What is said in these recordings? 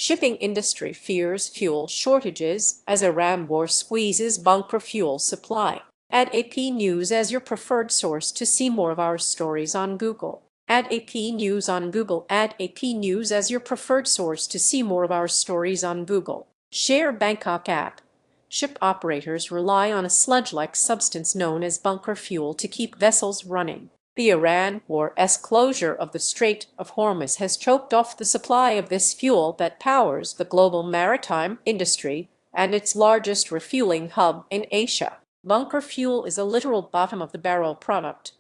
Shipping industry fears fuel shortages as Iran war squeezes bunker fuel supply. Add AP News as your preferred source to see more of our stories on Google. Add AP News on Google. Add AP News as your preferred source to see more of our stories on Google. Share BANGKOK app. Ship operators rely on a sludge-like substance known as bunker fuel to keep vessels running. The Iran war's closure of the Strait of Hormuz has choked off the supply of this fuel that powers the global maritime industry and its largest refueling hub in Asia. Bunker fuel is a literal bottom-of-the-barrel product,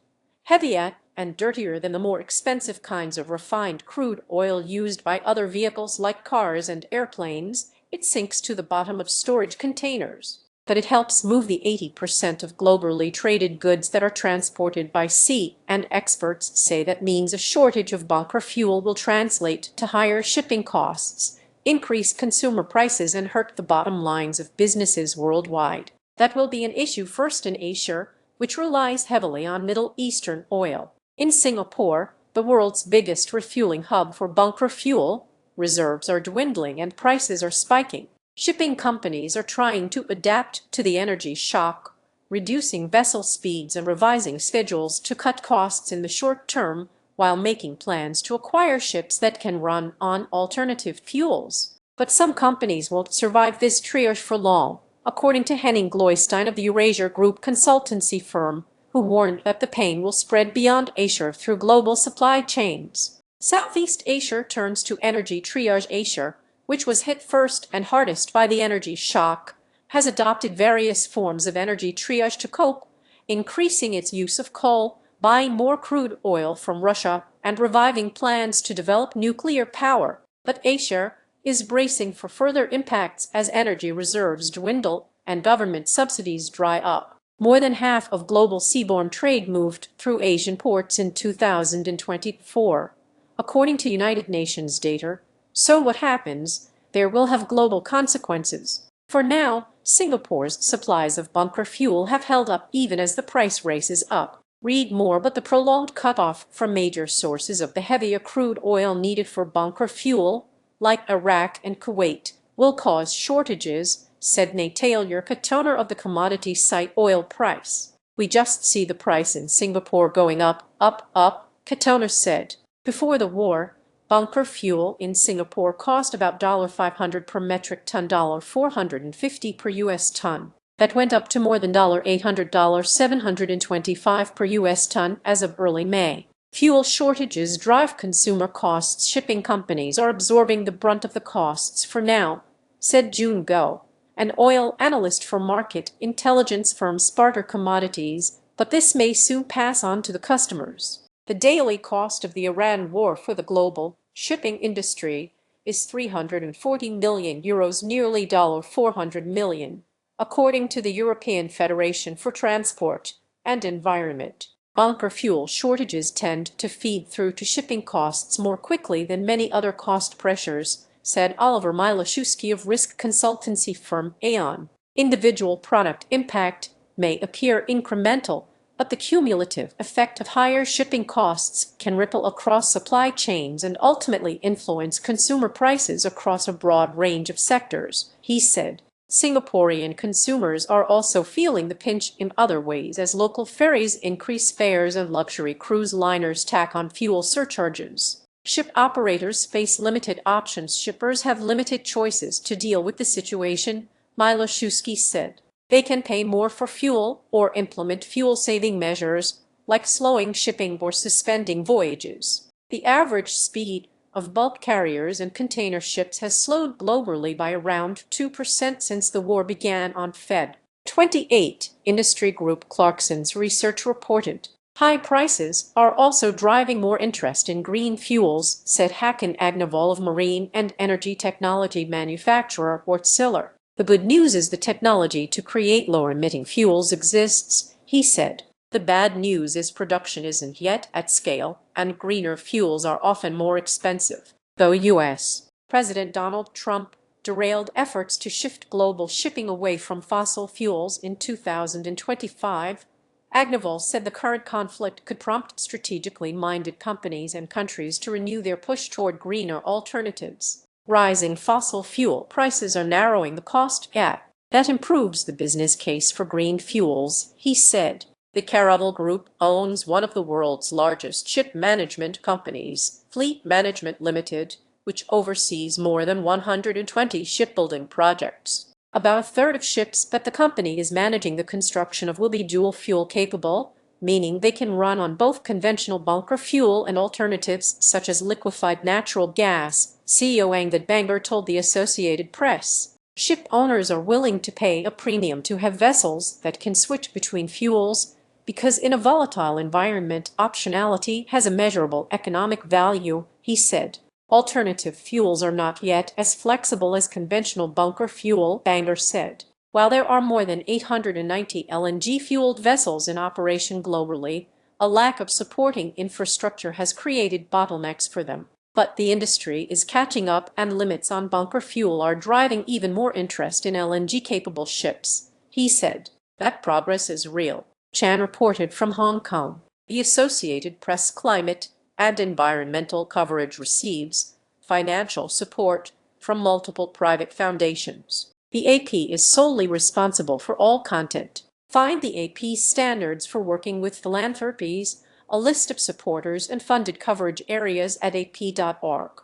heavier and dirtier than the more expensive kinds of refined crude oil used by other vehicles like cars and airplanes. It sinks to the bottom of storage containers, but it helps move the 80% of globally traded goods that are transported by sea, and experts say that means a shortage of bunker fuel will translate to higher shipping costs, increase consumer prices, and hurt the bottom lines of businesses worldwide. That will be an issue first in Asia, which relies heavily on Middle Eastern oil. In Singapore, the world's biggest refueling hub for bunker fuel, reserves are dwindling and prices are spiking. Shipping companies are trying to adapt to the energy shock, reducing vessel speeds and revising schedules to cut costs in the short term while making plans to acquire ships that can run on alternative fuels. But some companies won't survive this triage for long, according to Henning Gloystein of the Eurasia Group consultancy firm, who warned that the pain will spread beyond Asia through global supply chains. Southeast Asia turns to energy triage. Asia, which was hit first and hardest by the energy shock, has adopted various forms of energy triage to cope, increasing its use of coal, buying more crude oil from Russia, and reviving plans to develop nuclear power. But Asia is bracing for further impacts as energy reserves dwindle and government subsidies dry up. More than half of global seaborne trade moved through Asian ports in 2024. According to United Nations data. So what happens? There will have global consequences. For now, Singapore's supplies of bunker fuel have held up even as the price races up. Read more. But the prolonged cutoff from major sources of the heavier crude oil needed for bunker fuel, like Iraq and Kuwait, will cause shortages, said Nate Taylor, co-owner of the commodity site Oil Price. We just see the price in Singapore going up, co-owner said. Before the war, bunker fuel in Singapore cost about $500 per metric ton, $450 per U.S. ton. That went up to more than $800, $725 per U.S. ton as of early May. Fuel shortages drive consumer costs. Shipping companies are absorbing the brunt of the costs for now, said June Go, an oil analyst for market intelligence firm Sparta Commodities, but this may soon pass on to the customers. The daily cost of the Iran war for the global shipping industry is €340 million, nearly $400 million, according to the European Federation for Transport and Environment. Bunker fuel shortages tend to feed through to shipping costs more quickly than many other cost pressures, said Oliver Milashewski of risk consultancy firm Aon. Individual product impact may appear incremental, but the cumulative effect of higher shipping costs can ripple across supply chains and ultimately influence consumer prices across a broad range of sectors, he said. Singaporean consumers are also feeling the pinch in other ways as local ferries increase fares and luxury cruise liners tack on fuel surcharges. Ship operators face limited options. Shippers have limited choices to deal with the situation, Milashewski said. They can pay more for fuel or implement fuel-saving measures, like slowing shipping or suspending voyages. The average speed of bulk carriers and container ships has slowed globally by around 2% since the war began on Feb. 28. Industry group Clarkson's research reported. High prices are also driving more interest in green fuels, said Hakan Agnaval of marine and energy technology manufacturer Wärtsilä. The good news is the technology to create lower-emitting fuels exists, he said. The bad news is production isn't yet at scale, and greener fuels are often more expensive. Though U.S. President Donald Trump derailed efforts to shift global shipping away from fossil fuels in 2025, Agnaval said the current conflict could prompt strategically minded companies and countries to renew their push toward greener alternatives. Rising fossil fuel prices are narrowing the cost gap. That improves the business case for green fuels, he said. The Caravel Group owns one of the world's largest ship management companies, Fleet Management Limited, which oversees more than 120 shipbuilding projects. About a third of ships that the company is managing the construction of will be dual-fuel capable, meaning they can run on both conventional bunker fuel and alternatives such as liquefied natural gas, CEO Angad Bangar told the Associated Press. Ship owners are willing to pay a premium to have vessels that can switch between fuels because in a volatile environment, optionality has a measurable economic value, he said. Alternative fuels are not yet as flexible as conventional bunker fuel, Bangar said. While there are more than 890 LNG-fueled vessels in operation globally, a lack of supporting infrastructure has created bottlenecks for them. But the industry is catching up and limits on bunker fuel are driving even more interest in LNG-capable ships, he said. That progress is real, Chan reported from Hong Kong. The Associated Press climate and environmental coverage receives financial support from multiple private foundations. The AP is solely responsible for all content. Find the AP's standards for working with philanthropies, a list of supporters and funded coverage areas at ap.org.